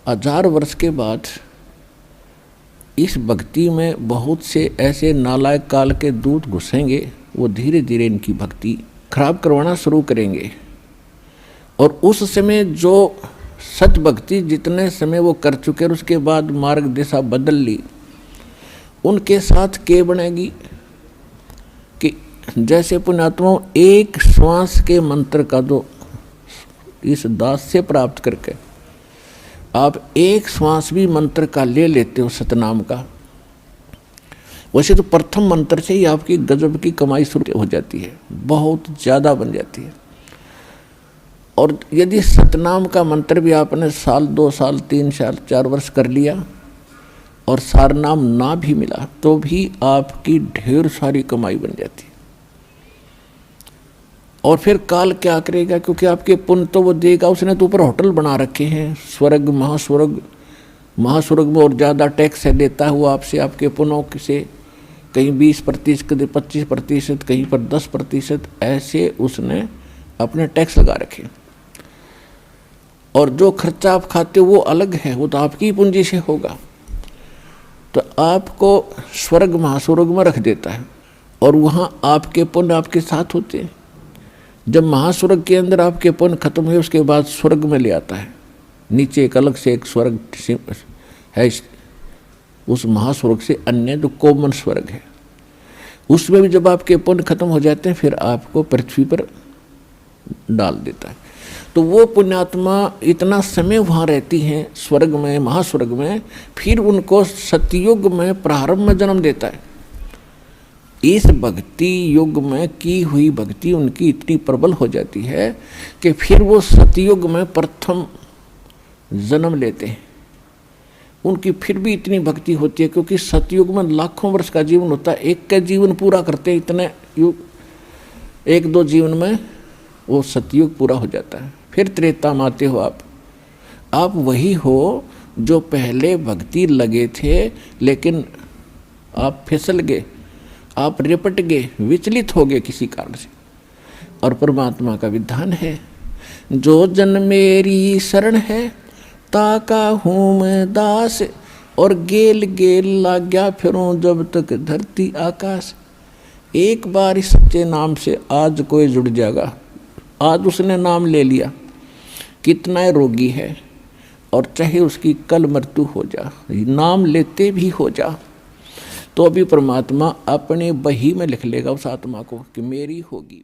1000 वर्ष के बाद इस भक्ति में बहुत से ऐसे नालायक काल के दूत घुसेंगे, वो धीरे धीरे इनकी भक्ति खराब करवाना शुरू करेंगे। और उस समय जो सत भक्ति जितने समय वो कर चुके और उसके बाद मार्ग दिशा बदल ली, उनके साथ क्या बनेगी कि जैसे पुण्यात्माओं एक श्वास के मंत्र का जो इस दास से प्राप्त करके आप एक श्वास भी मंत्र का ले लेते हो सतनाम का, वैसे तो प्रथम मंत्र से ही आपकी गजब की कमाई शुरू हो जाती है, बहुत ज़्यादा बन जाती है। और यदि सतनाम का मंत्र भी आपने साल 2 साल 3 साल 4 वर्ष कर लिया और सारनाम ना भी मिला तो भी आपकी ढेर सारी कमाई बन जाती है। और फिर काल क्या करेगा, क्योंकि आपके पुण्य तो वो देगा, उसने तो ऊपर होटल बना रखे हैं, स्वर्ग महास्वर्ग, महास्वर्ग में और ज़्यादा टैक्स है देता हुआ आपसे, आपके पुण्यों से कहीं 20%, कहीं 25%, कहीं पर 10%, ऐसे उसने अपने टैक्स लगा रखे। और जो खर्चा आप खाते हो वो अलग है, वो तो आपकी पूंजी से होगा। तो आपको स्वर्ग महास्वर्ग में रख देता है और वहाँ आपके पुण्य आपके साथ होते हैं। जब महास्वर्ग के अंदर आपके पुण्य खत्म हुए उसके बाद स्वर्ग में ले आता है, नीचे एक अलग से एक स्वर्ग है, उस महास्वर्ग से अन्य जो कॉमन स्वर्ग है, उसमें भी जब आपके पुण्य खत्म हो जाते हैं फिर आपको पृथ्वी पर डाल देता है। तो वो पुण्यात्मा इतना समय वहाँ रहती हैं स्वर्ग में, महास्वर्ग में, फिर उनको सतयुग में प्रारंभ में जन्म देता है। इस भक्ति युग में की हुई भक्ति उनकी इतनी प्रबल हो जाती है कि फिर वो सतयुग में प्रथम जन्म लेते हैं। उनकी फिर भी इतनी भक्ति होती है क्योंकि सतयुग में लाखों वर्ष का जीवन होता है, एक का जीवन पूरा करते हैं, इतने युग 1-2 जीवन में वो सतयुग पूरा हो जाता है। फिर त्रेता में आते हो आप वही हो जो पहले भक्ति लगे थे, लेकिन आप फिसल गए, आप रिपट गए, विचलित हो गए किसी कारण से। और परमात्मा का विधान है, जो जन मेरी शरण है ताका हूँ मैं दास, और गेल गेल लाग्या फिरूं जब तक धरती आकाश। एक बार इस सच्चे नाम से आज कोई जुड़ जाएगा, आज उसने नाम ले लिया, कितना रोगी है और चाहे उसकी कल मृत्यु हो जा, नाम लेते भी हो जा, तो अभी परमात्मा अपने बही में लिख लेगा उस आत्मा को कि मेरी होगी।